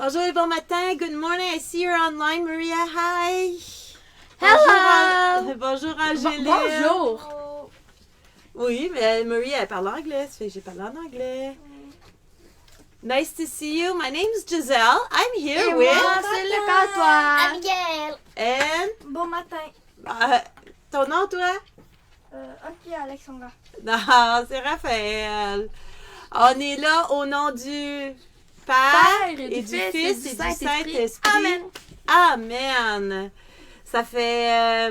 Bonjour et bon matin. Good morning. I see you're online, Maria. Hi. Hello. Bonjour, Angélique. Bonjour. Oui, mais Maria, elle parle anglais. Ça fait que j'ai parlé en anglais. Nice to see you. My name's Giselle. I'm here Et with... moi, c'est le Catois. Miguel. And... Bon matin. ton nom, toi? Ok, Alexandra. Non, c'est Raphaël. On est là au nom du Père et du Fils et du Saint-Esprit. Amen. Amen. Ça fait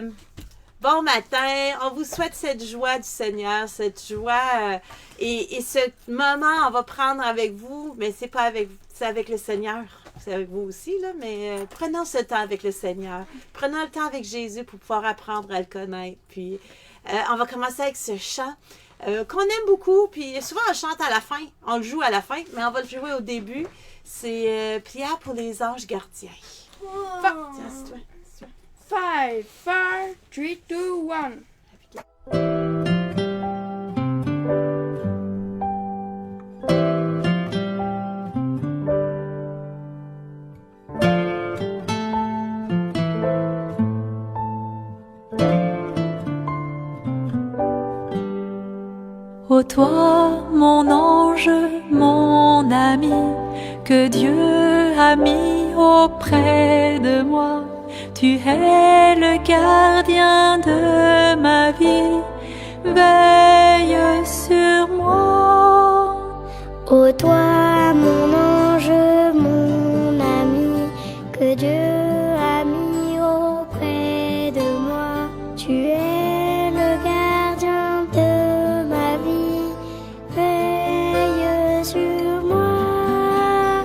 bon matin. On vous souhaite cette joie du Seigneur, cette joie et ce moment, on va prendre avec vous, mais c'est pas avec vous, c'est avec le Seigneur. C'est avec vous aussi, là, mais prenons ce temps avec le Seigneur. Prenons le temps avec Jésus pour pouvoir apprendre à le connaître. Puis, on va commencer avec ce chant qu'on aime beaucoup. Puis, souvent, on chante à la fin. On le joue à la fin, mais on va le jouer au début. C'est Prière pour les anges gardiens. Tiens, c'est toi. 5, 4, 3, 2, 1. Ô toi, mon ange, mon ami, que Dieu a mis auprès de moi, tu es le gardien de ma vie, veille sur moi. Ô toi, mon ange, mon ami, que Dieu a mis auprès de moi, tu es le gardien de ma vie, veille sur moi.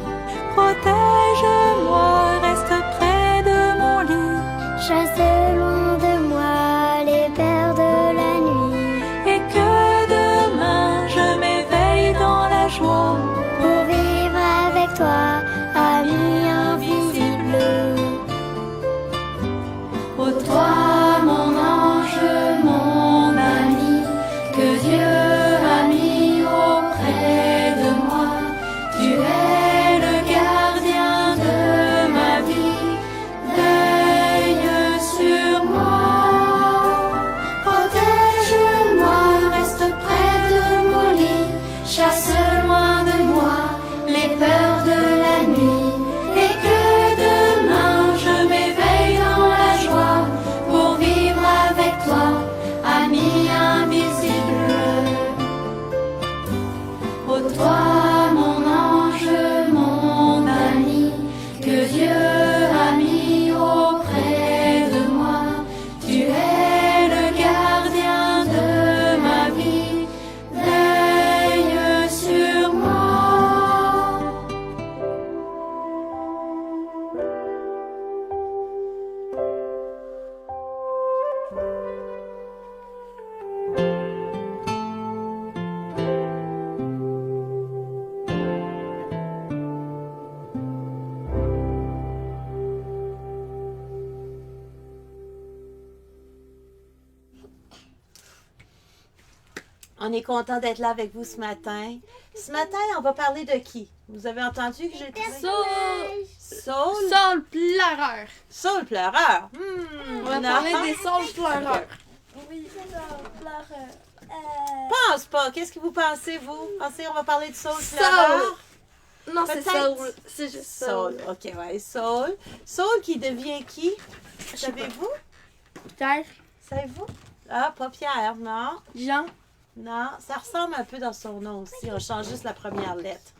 Protège-moi, reste près de mon lit, Chasse loin de moi les peurs de la nuit, et que demain je m'éveille dans la joie. pour vivre avec toi, ami invisible. Ô toi, mon ange, mon ami, que Dieu a mis auprès de moi, tu es le gardien de ma vie, veille sur moi. Protège-moi, reste près de mon lit, chasse loin de moi les peurs de la nuit, et que demain je m'éveille dans la joie, pour vivre avec toi, ami invisible. Ô toi, mon ange, mon ami, que Dieu a mis auprès de moi, tu es le gardien de ma vie, veille sur moi. On est content d'être là avec vous ce matin. Ce matin, on va parler de qui? Vous avez entendu que j'étais... Saul? Saul pleureur. Saul pleureur. On va Non. parler des saules pleureurs. Oui, pleureur. Pense pas. Qu'est-ce que vous pensez, vous? Pensez on va parler de Saul pleureur? Non, c'est Peut-être. Saul. C'est juste Saul. OK, ouais. Saul. Saul qui devient qui? Savez-vous? Pierre, Savez-vous? Ah, pas Pierre, non. Jean. Non, ça ressemble un peu dans son nom aussi. On change juste la première lettre.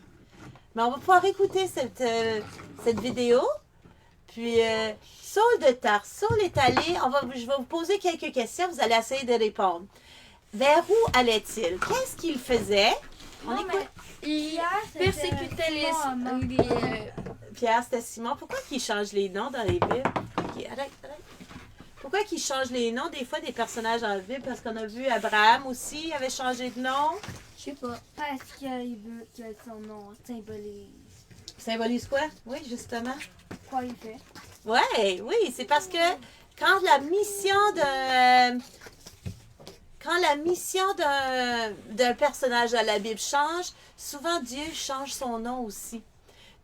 Mais on va pouvoir écouter cette vidéo. Puis, Saul de Tarse. Saul est allé. Je vais vous poser quelques questions. Vous allez essayer de répondre. Vers où allait-il? Qu'est-ce qu'il faisait? On écoute. Il persécutait les Pierre, c'était Simon. Pourquoi qu'il change les noms dans les Bibles? Ok, arrête. Pourquoi qu'il change les noms des fois des personnages dans la Bible? Parce qu'on a vu Abraham aussi avait changé de nom. Je sais pas. Parce qu'il veut que son nom symbolise. Symbolise quoi? Oui, justement. Quoi il fait? Oui, c'est parce que quand la mission d'un personnage à la Bible change, souvent Dieu change son nom aussi.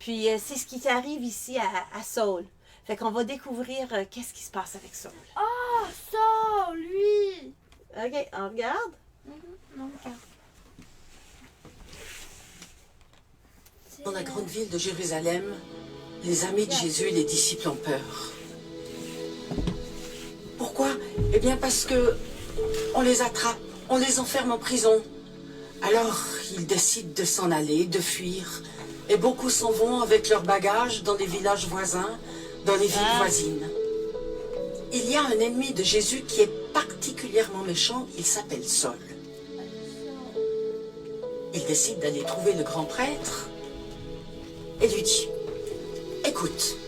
Puis c'est ce qui arrive ici à Saul. Fait qu'on va découvrir qu'est-ce qui se passe avec Saul. Oh, ça, lui! OK, on regarde. Non, regarde. Dans la grande ville de Jérusalem, les amis de Jésus et les disciples ont peur. Pourquoi? Eh bien parce que on les attrape, on les enferme en prison. Alors, ils décident de s'en aller, de fuir. Et beaucoup s'en vont avec leurs bagages dans les villages voisins, dans les villes voisines. Il y a un ennemi de Jésus qui est particulièrement méchant, il s'appelle Saul. Il décide d'aller trouver le grand prêtre et lui dit, écoute,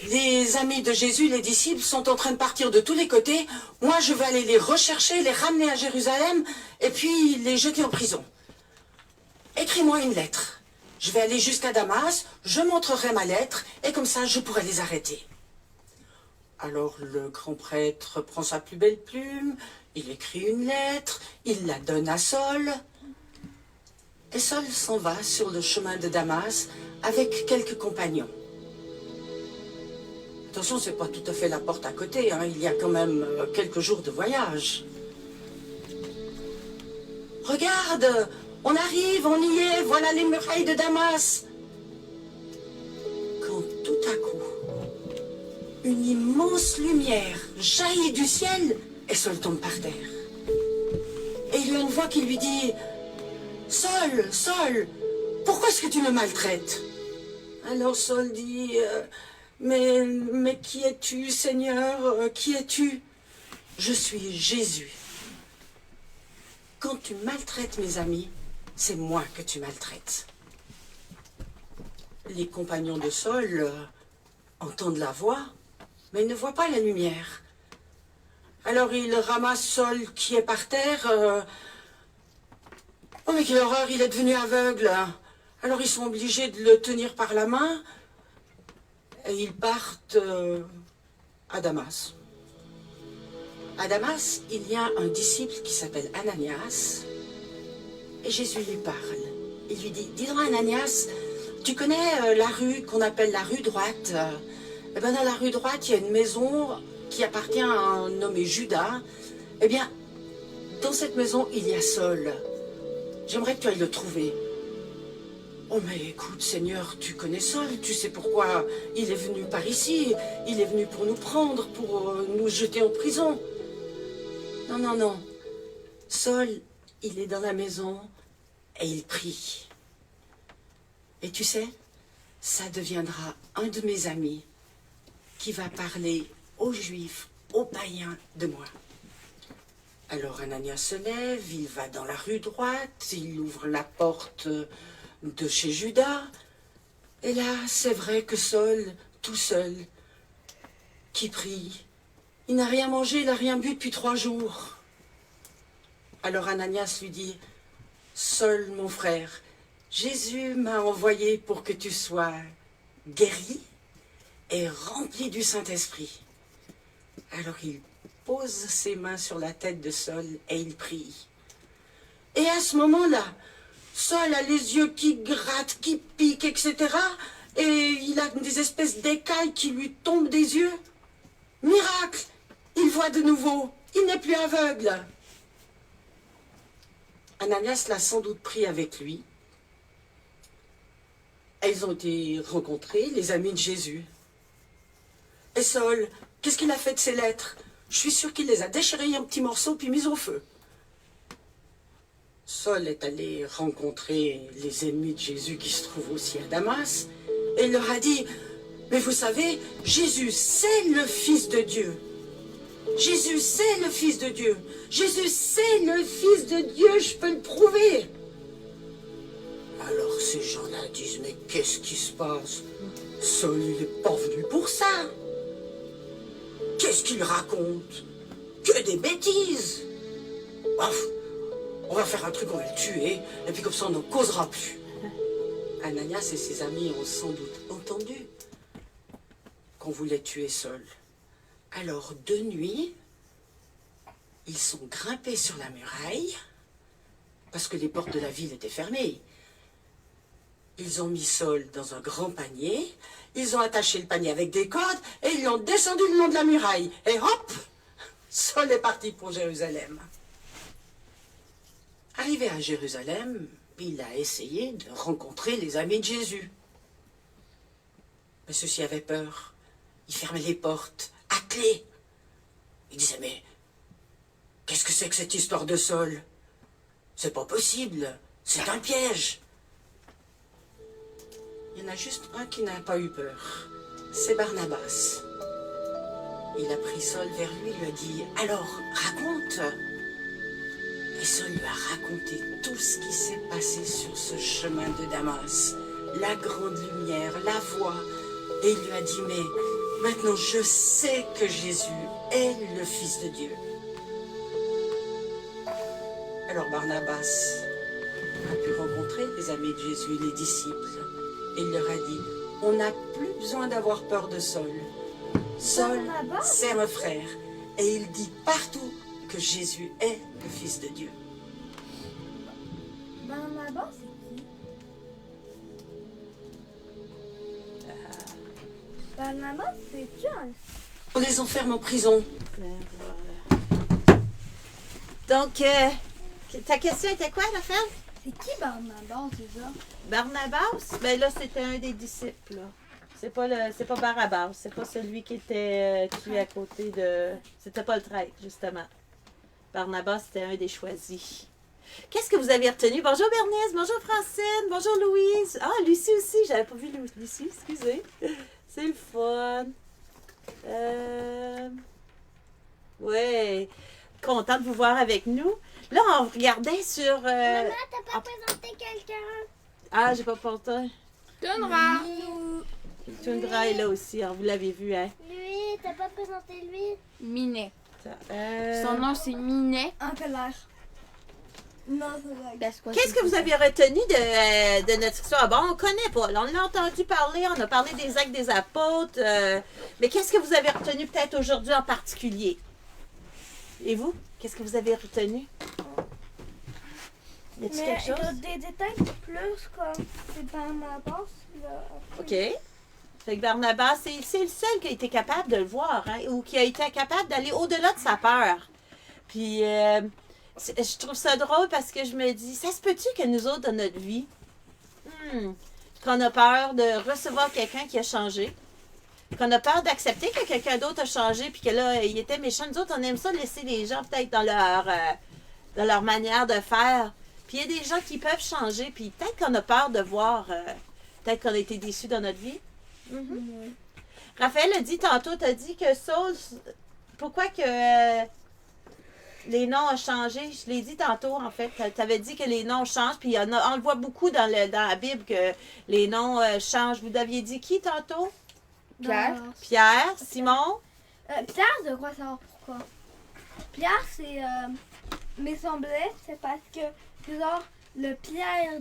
les amis de Jésus, les disciples, sont en train de partir de tous les côtés. Moi, je vais aller les rechercher, les ramener à Jérusalem et puis les jeter en prison. Écris-moi une lettre. Je vais aller jusqu'à Damas, je montrerai ma lettre et comme ça, je pourrai les arrêter. Alors, le grand prêtre prend sa plus belle plume, il écrit une lettre, il la donne à Saul. Et Saul s'en va sur le chemin de Damas avec quelques compagnons. Attention, c'est pas tout à fait la porte à côté, hein. Il y a quand même quelques jours de voyage. Regarde, on arrive, on y est, voilà les murailles de Damas. Quand tout à coup, une immense lumière jaillit du ciel et Saul tombe par terre. Et il y a une voix qui lui dit, « Saul, Saul, pourquoi est-ce que tu me maltraites ?» Alors Saul dit, mais qui es-tu, Seigneur? Qui es-tu? Je suis Jésus. Quand tu maltraites mes amis, c'est moi que tu maltraites. Les compagnons de Saul entendent la voix, mais ils ne voient pas la lumière. Alors ils ramassent Saul qui est par terre. Oh mais quelle horreur, il est devenu aveugle. Alors ils sont obligés de le tenir par la main. Et ils partent à Damas. À Damas, il y a un disciple qui s'appelle Ananias. Et Jésus lui parle. Il lui dit, dis donc Ananias, tu connais la rue qu'on appelle la rue droite? Eh bien dans la rue droite, il y a une maison qui appartient à un nommé Judas. Eh bien, dans cette maison, il y a Saul. J'aimerais que tu ailles le trouver. Oh mais écoute Seigneur, tu connais Saul, tu sais pourquoi il est venu par ici. Il est venu pour nous prendre, pour nous jeter en prison. Non, non, non. Saul, il est dans la maison et il prie. Et tu sais, ça deviendra un de mes amis qui va parler aux Juifs, aux païens de moi. Alors Ananias se lève, il va dans la rue droite, il ouvre la porte de chez Judas. Et là, c'est vrai que Saul, tout seul, qui prie, il n'a rien mangé, il n'a rien bu depuis 3 jours. Alors Ananias lui dit, Saul, mon frère, Jésus m'a envoyé pour que tu sois guéri et rempli du Saint-Esprit. Alors il pose ses mains sur la tête de Saul et il prie. Et à ce moment-là, Saul a les yeux qui grattent, qui piquent, etc. Et il a des espèces d'écailles qui lui tombent des yeux. Miracle! Il voit de nouveau. Il n'est plus aveugle. Ananias l'a sans doute pris avec lui. Et ils ont été rencontrés, les amis de Jésus. Et Saul, qu'est-ce qu'il a fait de ces lettres? Je suis sûr qu'il les a déchirées en petits morceaux puis mis au feu. Saul est allé rencontrer les ennemis de Jésus qui se trouvent aussi à Damas. Et il leur a dit, mais vous savez, Jésus, c'est le Fils de Dieu. Jésus, c'est le Fils de Dieu. Jésus, c'est le Fils de Dieu, je peux le prouver. Alors ces gens-là disent, mais qu'est-ce qui se passe? Saul, il n'est pas venu pour ça. Qu'est-ce qu'il raconte? Que des bêtises. On va faire un truc, on va le tuer, et puis comme ça on n'en causera plus. Ananias et ses amis ont sans doute entendu qu'on voulait tuer Saul. Alors de nuit, ils sont grimpés sur la muraille, parce que les portes de la ville étaient fermées. Ils ont mis Saul dans un grand panier, ils ont attaché le panier avec des cordes et ils l'ont descendu le long de la muraille. Et hop, Saul est parti pour Jérusalem. Arrivé à Jérusalem, il a essayé de rencontrer les amis de Jésus. Mais ceux-ci avaient peur. Ils fermaient les portes, à clé. Ils disaient, mais qu'est-ce que c'est que cette histoire de Saul? C'est pas possible, c'est un piège. Il y en a juste un qui n'a pas eu peur. C'est Barnabas. Il a pris Saul vers lui et lui a dit, alors, raconte. Et Saul lui a raconté tout ce qui s'est passé sur ce chemin de Damas. La grande lumière, la voix. Et il lui a dit, mais maintenant je sais que Jésus est le Fils de Dieu. Alors Barnabas a pu rencontrer les amis de Jésus, les disciples. Et il leur a dit, on n'a plus besoin d'avoir peur de Saul. Saul, c'est un frère. Et il dit partout que Jésus est le Fils de Dieu. Barnabas, c'est qui? Barnabas, c'est John. On les enferme en prison. Donc, ta question était quoi, la femme? C'est qui Barnabas, c'est ça? Barnabas? Ben là, c'était un des disciples, là. C'est pas Barabbas, c'est pas celui qui était tué à côté de... C'était pas le traître, justement. Barnabas, c'était un des choisis. Qu'est-ce que vous avez retenu? Bonjour Bernice, bonjour Francine, bonjour Louise. Ah, Lucie aussi, j'avais pas vu Lucie, excusez. C'est le fun. Ouais, content de vous voir avec nous. Là, on regardait sur... Maman, t'as pas présenté quelqu'un? Ah, j'ai pas porté. Tundra. Tundra est là aussi, hein, vous l'avez vu, hein? Lui, t'as pas présenté lui? Minet. Son Son nom, c'est Minet. En colère. Non, c'est vrai. Qu'est-ce que vous avez retenu de notre histoire? Bon, on connaît pas. Là, on l'a entendu parler, on a parlé des actes des apôtres. Mais qu'est-ce que vous avez retenu peut-être aujourd'hui en particulier? Et vous? Qu'est-ce que vous avez retenu? Y a-t-il quelque chose? Il y a des détails plus comme c'est Barnabas. OK. Fait que Barnabas, c'est le seul qui a été capable de le voir, hein, ou qui a été capable d'aller au-delà de sa peur. Puis, je trouve ça drôle parce que je me dis, ça se peut-tu que nous autres, dans notre vie, qu'on a peur de recevoir quelqu'un qui a changé, qu'on a peur d'accepter que quelqu'un d'autre a changé, puis que là, il était méchant. Nous autres, on aime ça laisser les gens peut-être dans leur manière de faire. Puis il y a des gens qui peuvent changer, puis peut-être qu'on a peur de voir, peut-être qu'on a été déçus dans notre vie. Raphaël a dit tantôt, tu as dit que Saul, pourquoi que les noms ont changé? Je l'ai dit tantôt, en fait. Tu avais dit que les noms changent, puis on le voit beaucoup dans la Bible que les noms changent. Vous aviez dit qui tantôt? Pierre. Pierre, Simon? Pierre, je crois savoir pourquoi. Pierre, c'est... mais semblait, c'est parce que c'est genre le Pierre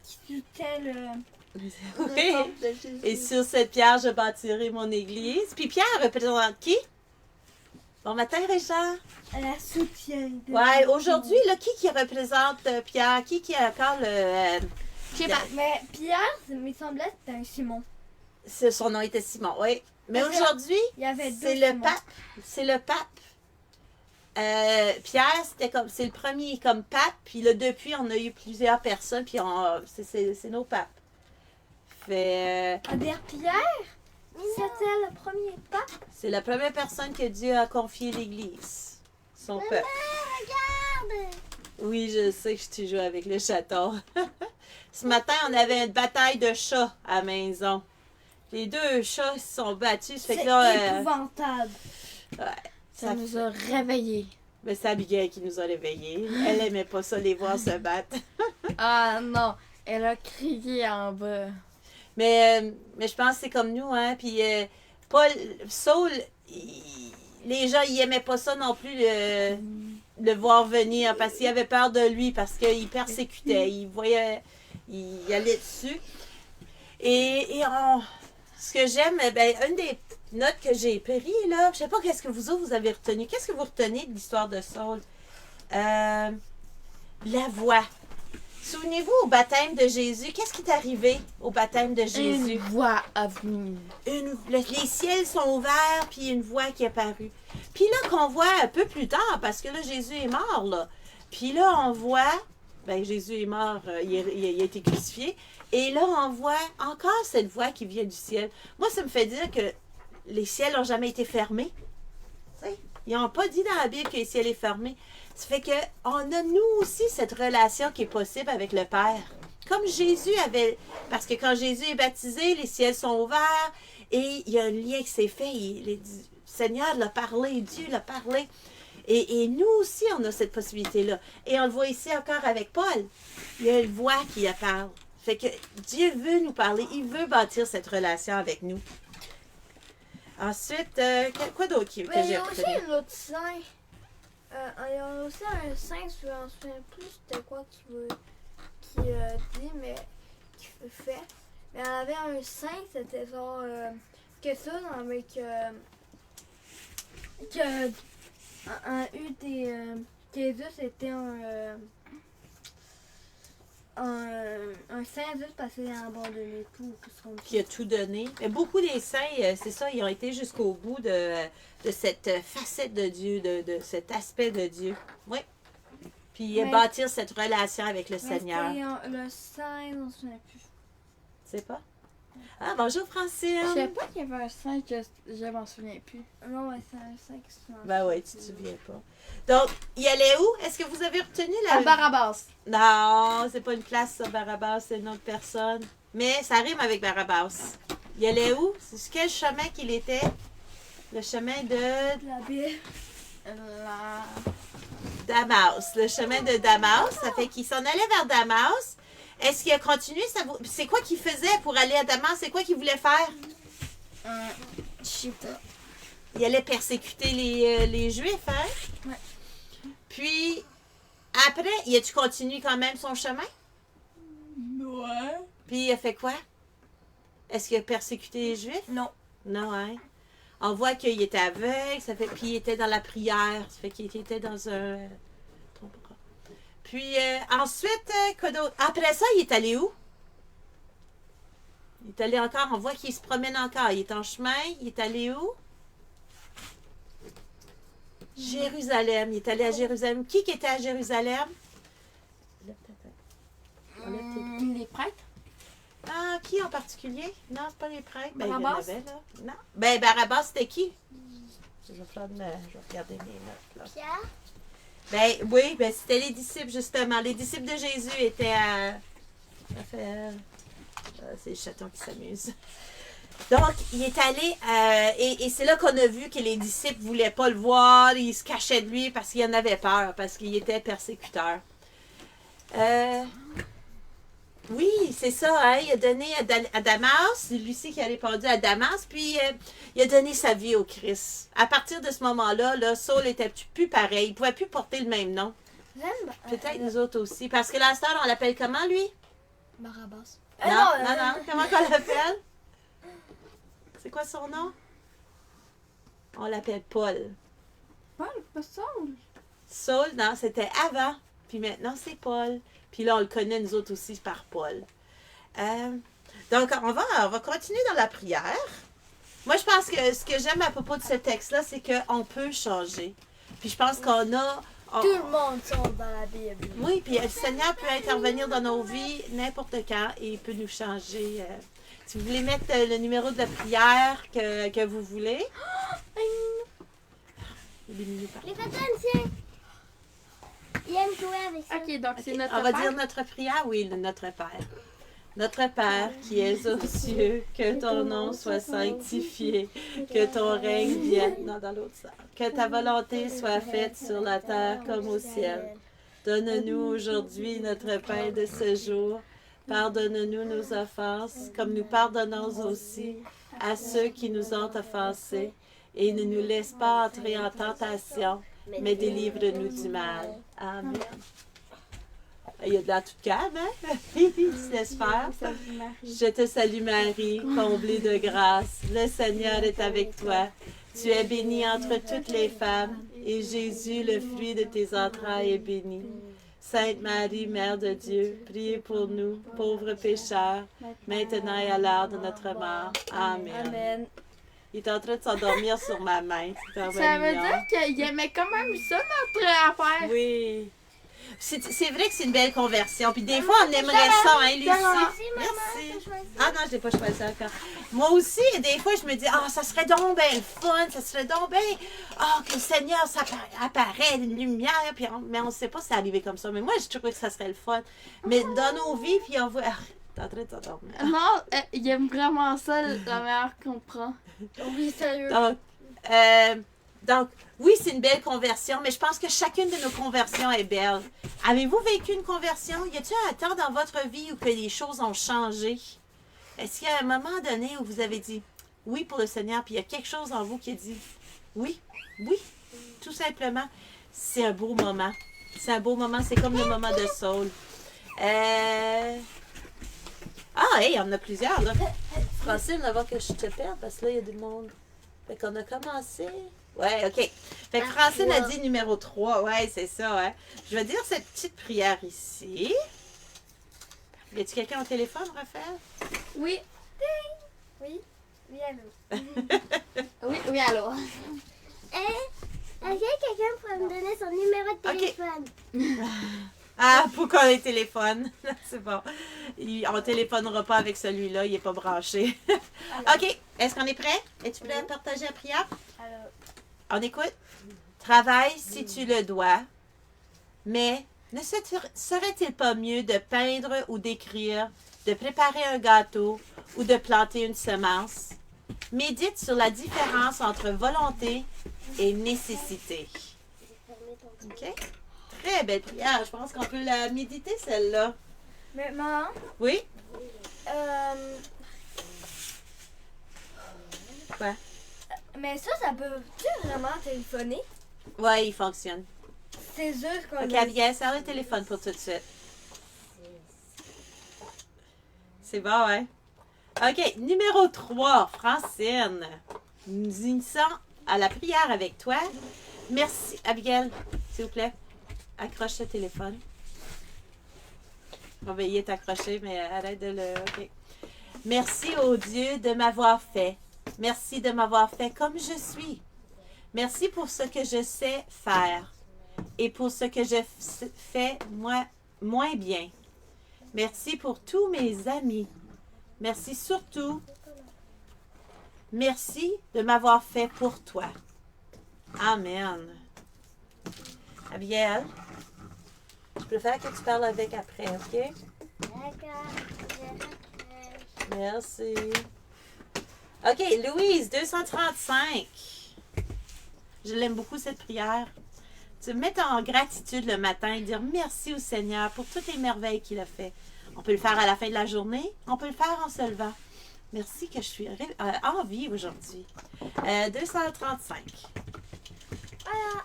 qui soutient le... Oui. Et sur cette pierre, je bâtirai mon église. Puis Pierre représente qui? Bon matin, Richard. La soutient. Ouais, aujourd'hui, là, qui représente Pierre? Qui a encore le... Je sais pas. Mais Pierre, il semblait que c'était un Simon. Son nom était Simon, oui. Mais Parce que aujourd'hui, il y avait deux c'est le Simons. pape. C'est le pape. Pierre, c'est le premier comme pape. Puis là, depuis, on a eu plusieurs personnes. Puis c'est nos papes. Fait... Pierre, c'était le premier pape. c'est la première personne que Dieu a confié l'Église. Son peuple. Regarde! Oui, je sais que tu joues avec le chaton. Ce matin, on avait une bataille de chats à la maison. Les deux chats se sont battus. Ça fait C'est que là, épouvantable. ouais, Ça nous a réveillés. mais c'est Abigail qui nous a réveillés. Elle aimait pas ça, les voir se battre. Ah non, elle a crié en bas. Mais je pense que c'est comme nous, hein. Puis Saul, les gens, ils aimaient pas ça non plus, le voir venir, parce qu'ils avaient peur de lui, parce qu'il persécutait, il allait dessus. Et ce que j'aime, une des notes que j'ai prises, là, je sais pas qu'est-ce que vous autres, vous avez retenu. Qu'est-ce que vous retenez de l'histoire de Saul? La voix. Souvenez-vous au baptême de Jésus, qu'est-ce qui est arrivé au baptême de Jésus? Une voix a venu. Les ciels sont ouverts, puis une voix qui est apparue. Puis là, qu'on voit un peu plus tard, parce que là, Jésus est mort, là. Puis là, on voit, Jésus est mort, il a été crucifié. Et là, on voit encore cette voix qui vient du ciel. Moi, ça me fait dire que les ciels n'ont jamais été fermés. Tu sais, ils n'ont pas dit dans la Bible que les ciels est fermé. Ça fait qu'on a, nous aussi, cette relation qui est possible avec le Père. Comme Jésus avait... Parce que quand Jésus est baptisé, les ciels sont ouverts et il y a un lien qui s'est fait. Le Seigneur l'a parlé, Dieu l'a parlé. Et nous aussi, on a cette possibilité-là. Et on le voit ici encore avec Paul. Il y a une voix qui parle. Fait que Dieu veut nous parler. Il veut bâtir cette relation avec nous. Ensuite, quoi d'autre que Mais il y j'ai a aussi retenu? un autre saint. Il y a aussi un saint, je me souviens plus c'était quoi qui dit, mais qui fait. Mais il y avait un saint, c'était genre que ça, avec Jésus était un saint juste parce qu'il a abandonné tout. Qui a tout donné. Mais beaucoup des saints, c'est ça, ils ont été jusqu'au bout de cette facette de Dieu, de cet aspect de Dieu. Oui. Puis bâtir cette relation avec le Seigneur. Le saint, on ne se souvient plus. Tu sais pas? Ah, bonjour Francine! Je sais pas qu'il y avait un saint, je m'en souviens plus. Non, mais c'est un saint qui se souvient. Ben oui, tu te souviens pas. Donc, il allait où? Est-ce que vous avez retenu la... À Barabbas. Non, c'est pas une place, ça, Barabbas, c'est une autre personne. Mais ça rime avec Barabbas. Il allait où? C'est sur quel chemin qu'il était? Le chemin de La Bible. Damas. Le chemin de Damas. Ça fait qu'il s'en allait vers Damas. Est-ce qu'il a continué? C'est quoi qu'il faisait pour aller à Damas? C'est quoi qu'il voulait faire? Je sais pas. Il allait persécuter les Juifs, hein? Ouais. Puis, après, il a-tu continué quand même son chemin? Ouais. Puis, il a fait quoi? Est-ce qu'il a persécuté les Juifs? Non. Non, hein? On voit qu'il était aveugle, puis il était dans la prière. Ça fait qu'il était dans un... Puis, ensuite, quoi d'autre? Après ça, il est allé où? Il est allé encore, on voit qu'il se promène encore. Il est en chemin, il est allé où? Jérusalem. Il est allé à Jérusalem. Qui était à Jérusalem? Les prêtres. Ah, qui en particulier? Non, c'est pas les prêtres. Ben, il y en Barabbas? avait, là. Non. Ben, Barabbas, c'était qui? Je vais regarder mes notes, là. Pierre? Ben, oui, ben, c'était les disciples, justement. Les disciples de Jésus étaient à... c'est les chatons qui s'amusent. Donc, il est allé, et c'est là qu'on a vu que les disciples ne voulaient pas le voir, ils se cachaient de lui parce qu'ils en avaient peur, parce qu'il était persécuteur. Oui, c'est ça, hein, il a donné à Damas, c'est Lucie qui a répondu à Damas, puis il a donné sa vie au Christ. À partir de ce moment-là, là, Saul n'était plus pareil, il ne pouvait plus porter le même nom. Peut-être nous autres aussi, parce que la sœur, on l'appelle comment, lui? Barabbas. Non, comment qu'on l'appelle? C'est quoi son nom? On l'appelle Paul. Paul, pas Saul. Saul, non, c'était avant. Puis maintenant, c'est Paul. Puis là, on le connaît, nous autres aussi, par Paul. Donc, on va continuer dans la prière. Moi, je pense que ce que j'aime à propos de ce texte-là, c'est qu'on peut changer. Puis je pense qu'on a... Tout le monde tombe dans la Bible. Oui, puis le Seigneur peut intervenir dans nos vies n'importe quand et il peut nous changer. Si vous voulez mettre le numéro de la prière que vous voulez. Les attention. Il aime jouer avec ça. Ok, donc c'est Ok, notre on va père. dire notre prière, oui, notre Père. Notre Père qui es aux cieux, que ton nom soit sanctifié, que ton règne vienne, non, dans l'autre sens, que ta volonté soit faite sur la terre comme au ciel. Donne-nous aujourd'hui notre pain de ce jour. Pardonne-nous nos offenses, comme nous pardonnons aussi à ceux qui nous ont offensés. Et ne nous laisse pas entrer en tentation, mais délivre-nous du mal. Amen. Il y a de la toute calme, hein? Il se laisse faire. Je te salue Marie, comblée de grâce. Le Seigneur est avec toi. Tu es bénie entre toutes les femmes, et Jésus, le fruit de tes entrailles, est béni. Sainte Marie, Mère de Dieu, priez pour nous, pauvres pécheurs, maintenant et à l'heure de notre mort. Amen. Amen. Il est en train de s'endormir sur ma main. C'est Ça vraiment veut mignon. dire qu'il aimait quand même ça, notre affaire. Oui. C'est vrai que c'est une belle conversion. Puis des fois, on aimerait ça, hein, Lucie? Merci. Ah non, je l'ai pas choisi encore. Moi aussi, des fois, je me dis, ah, ça serait donc bien le fun, ça serait donc bien, ah, que le Seigneur apparaît, une lumière, puis mais on ne sait pas si c'est arrivé comme ça. Mais moi, je trouve que ça serait le fun. Mais dans nos vies, puis on voit, ah, t'es en train de t'endormir. Non, il aime vraiment ça, la meilleure qu'on prend. Oui, sérieux. Donc, oui, c'est une belle conversion, mais je pense que chacune de nos conversions est belle. Avez-vous vécu une conversion? Y a-t-il un temps dans votre vie où que les choses ont changé? Est-ce qu'il y a un moment donné où vous avez dit oui pour le Seigneur, puis il y a quelque chose en vous qui a dit oui, oui, tout simplement? C'est un beau moment. C'est un beau moment. C'est comme le moment de Saul. Ah, hey, il y en a plusieurs, là. Francine, avant que je te perde, parce que là, il y a du monde. Fait qu'on a commencé. Ouais, OK. Fait que Francine a dit numéro 3. Ouais, c'est ça, hein. Je vais dire cette petite prière ici. Y a-tu quelqu'un au téléphone, Raphaël? Oui, Oui, allô. oui, alors. Est-ce que quelqu'un pourrait me donner son numéro de téléphone? Ah, pour qu'on ait téléphone. C'est bon. On ne téléphonera pas avec celui-là, il n'est pas branché. OK. Est-ce qu'on est prêt? Es-tu prêt à partager la prière? Alors, On écoute? Travaille si tu le dois, mais ne serait-il pas mieux de peindre ou d'écrire, de préparer un gâteau ou de planter une semence? Médite sur la différence entre volonté et nécessité. OK? Très belle prière. Je pense qu'on peut la méditer, celle-là. mais maman, Oui? Quoi? mais ça peut-tu vraiment téléphoner? Oui, il fonctionne. C'est sûr qu'on OK, a... Abigail, sers le téléphone pour tout de suite. C'est bon, hein? OK, numéro 3, Francine. Nous initions à la prière avec toi. Merci. Abigail, s'il vous plaît, accroche le téléphone. Bon, ben, il est accroché, mais arrête de le... OK. Merci, ô Dieu, de m'avoir fait. Merci de m'avoir fait comme je suis. Merci pour ce que je sais faire et pour ce que je fais moins bien. Merci pour tous mes amis. Merci surtout. Merci de m'avoir fait pour toi. Amen. Abigail, je préfère que tu parles avec après, OK? D'accord. Merci. OK, Louise, 235. Je l'aime beaucoup, cette prière. Tu te mets en gratitude le matin et dire merci au Seigneur pour toutes les merveilles qu'il a fait. On peut le faire à la fin de la journée. On peut le faire en se levant. Merci que je suis en vie aujourd'hui. 235. Voilà.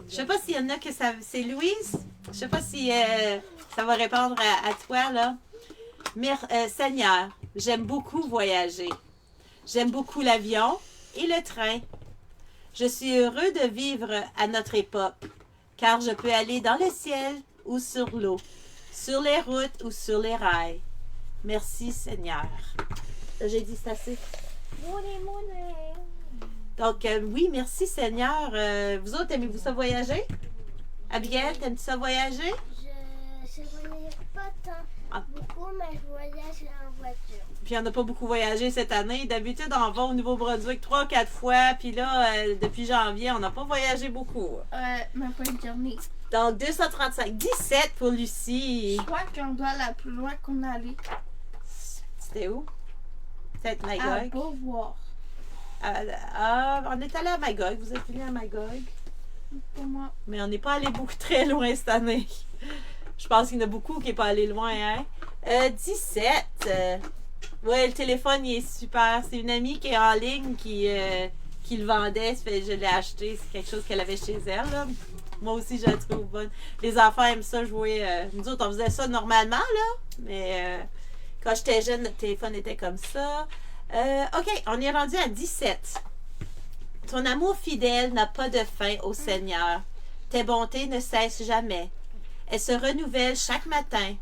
Je sais pas s'il y en a que ça... C'est Louise? Je sais pas si ça va répondre à toi, là. Seigneur, j'aime beaucoup voyager. J'aime beaucoup l'avion et le train. Je suis heureux de vivre à notre époque, car je peux aller dans le ciel ou sur l'eau, sur les routes ou sur les rails. Merci, Seigneur. J'ai dit c'est assez. Donc, oui, merci, Seigneur. Vous autres, aimez-vous ça voyager? Abigail, t'aimes-tu ça voyager? Je voyage pas tant beaucoup, mais je voyage en voiture. Puis on n'a pas beaucoup voyagé cette année. D'habitude, on va au Nouveau-Brunswick 3-4 fois. Puis là, depuis janvier, on n'a pas voyagé beaucoup. Même pas une journée. Donc, 235. 17 pour Lucie. Je crois qu'on doit aller la plus loin qu'on allait. C'était où? Peut-être À Magog. Beauvoir. On est allé à Magog. Vous êtes venu à Magog. Pour moi. Mais on n'est pas allé beaucoup très loin cette année. Je pense qu'il y en a beaucoup qui n'est pas allé loin, hein? 17. Ouais, le téléphone, il est super. C'est une amie qui est en ligne qui le vendait. Ça fait, je l'ai acheté. C'est quelque chose qu'elle avait chez elle, là. Moi aussi, je la trouve bonne. Les enfants aiment ça jouer. Nous autres, on faisait ça normalement, là. Mais quand j'étais jeune, notre téléphone était comme ça. OK, on est rendu à 17. Ton amour fidèle n'a pas de fin au Seigneur. Tes bontés ne cessent jamais. Elles se renouvellent chaque matin.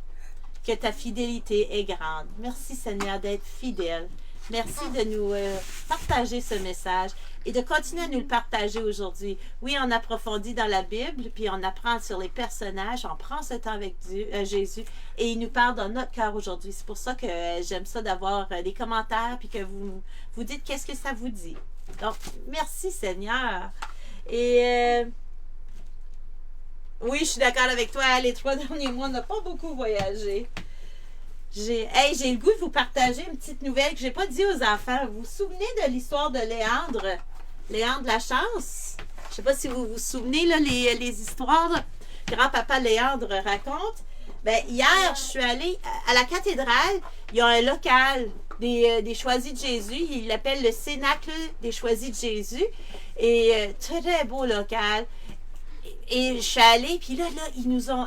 Que ta fidélité est grande. Merci Seigneur d'être fidèle. Merci de nous partager ce message et de continuer à nous le partager aujourd'hui. Oui, on approfondit dans la Bible, puis on apprend sur les personnages, on prend ce temps avec Jésus et il nous parle dans notre cœur aujourd'hui. C'est pour ça que j'aime ça d'avoir des commentaires puis que vous dites qu'est-ce que ça vous dit. Donc, merci Seigneur. Et oui, je suis d'accord avec toi. Les 3 derniers mois, on n'a pas beaucoup voyagé. J'ai le goût de vous partager une petite nouvelle que je n'ai pas dit aux enfants. Vous vous souvenez de l'histoire de Léandre? Léandre Lachance? Je ne sais pas si vous vous souvenez, là, les histoires que grand-papa Léandre raconte. Ben, hier, je suis allée à la cathédrale. Il y a un local des Choisis de Jésus. Il l'appelle le Cénacle des Choisis de Jésus. Et très beau local. Et je suis allée, puis là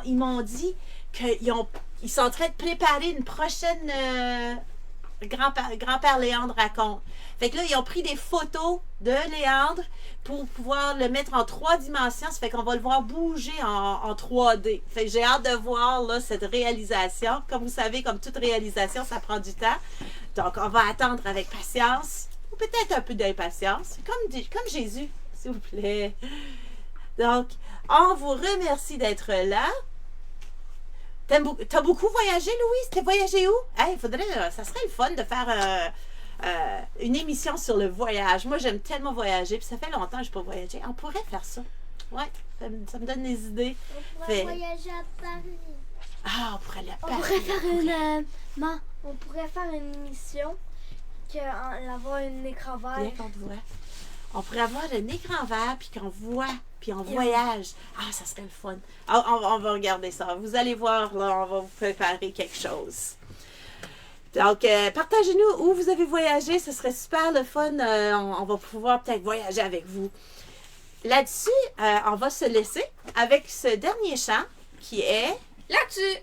ils m'ont dit qu'ils sont en train de préparer une prochaine grand-père Léandre raconte. Fait que là, ils ont pris des photos de Léandre pour pouvoir le mettre en 3 dimensions. Ça fait qu'on va le voir bouger en 3D. Fait que j'ai hâte de voir là, cette réalisation. Comme vous savez, comme toute réalisation, ça prend du temps. Donc, on va attendre avec patience, ou peut-être un peu d'impatience, comme Jésus, s'il vous plaît. Donc, on vous remercie d'être là. T'as beaucoup voyagé, Louise? T'as voyagé où? Hey, ça serait le fun de faire une émission sur le voyage. Moi, j'aime tellement voyager, puis ça fait longtemps que je n'ai pas voyagé. On pourrait faire ça. Ouais, ça me donne des idées. On pourrait voyager à Paris. Ah, on pourrait aller à Paris. On pourrait faire une émission avoir un écran vert. Bien qu'on te voit. On pourrait avoir un écran vert, puis qu'on voit, puis on voyage. Ah, ça serait le fun. Ah, on va regarder ça. Vous allez voir, là, on va vous préparer quelque chose. Donc, partagez-nous où vous avez voyagé. Ce serait super le fun. On va pouvoir peut-être voyager avec vous. Là-dessus, on va se laisser avec ce dernier chant qui est... Là-dessus!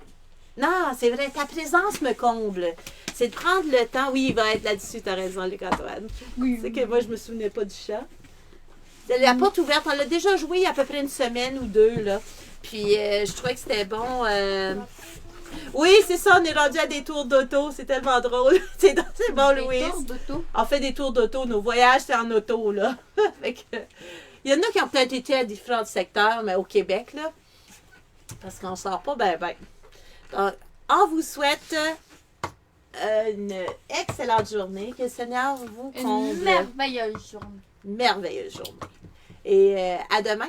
Non, c'est vrai, ta présence me comble. C'est de prendre le temps. Oui, il va être là-dessus, t'as raison, Luc-Antoine. Oui. C'est que moi, je me souvenais pas du chant. La porte ouverte, on l'a déjà joué il y a à peu près une semaine ou 2, là. Puis, je trouvais que c'était bon. Oui, c'est ça, on est rendu à des tours d'auto. C'est tellement drôle. C'est bon, Louise. Tours d'auto. On fait des tours d'auto. Nos voyages, c'est en auto, là. Fait que, il y en a qui ont peut-être été à différents secteurs, mais au Québec, là. Parce qu'on sort pas ben. Donc, on vous souhaite une excellente journée. Que le Seigneur vous comble. Une merveilleuse journée. Merveilleuse journée. Et à demain.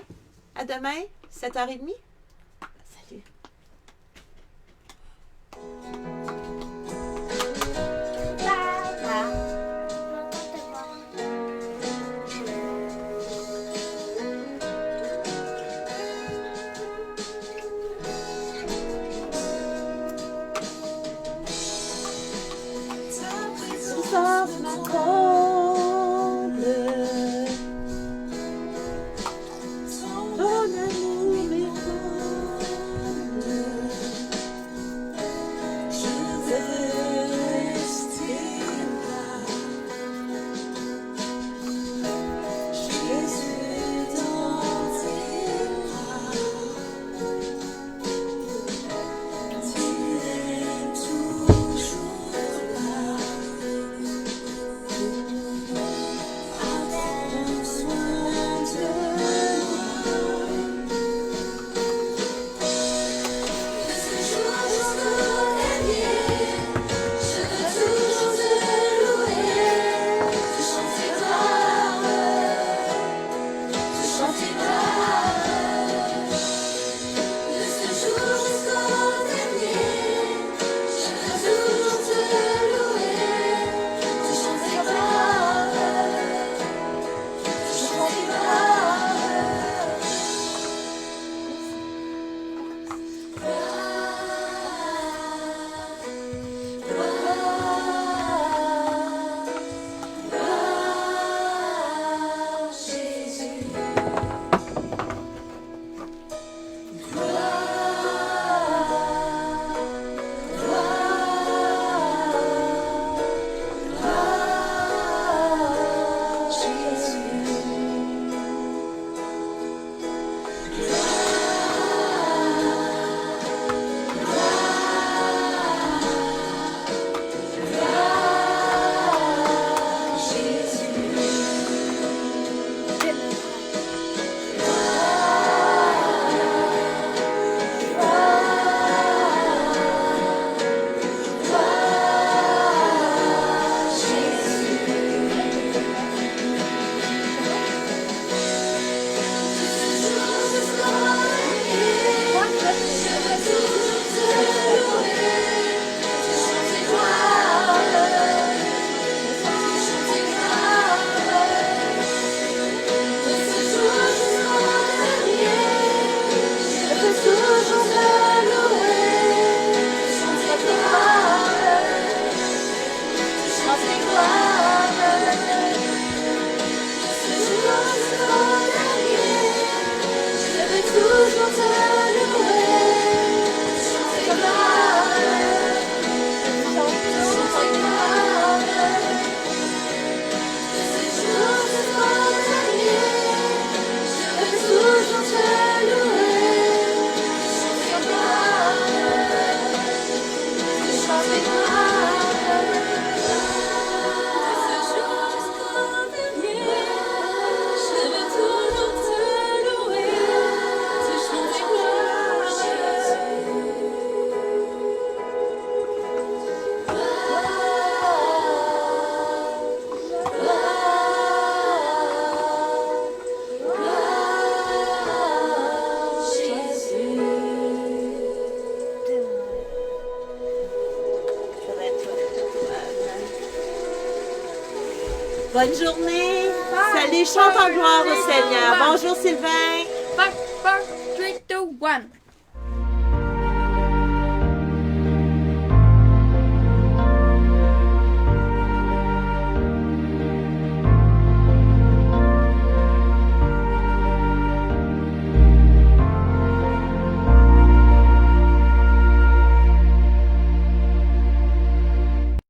À demain, 7h30. Salut. Ça me comble. Ton amour est Bonne journée. Salut, chante en gloire au Seigneur. Bonjour Sylvain. 5, 4, 3, 2, 1.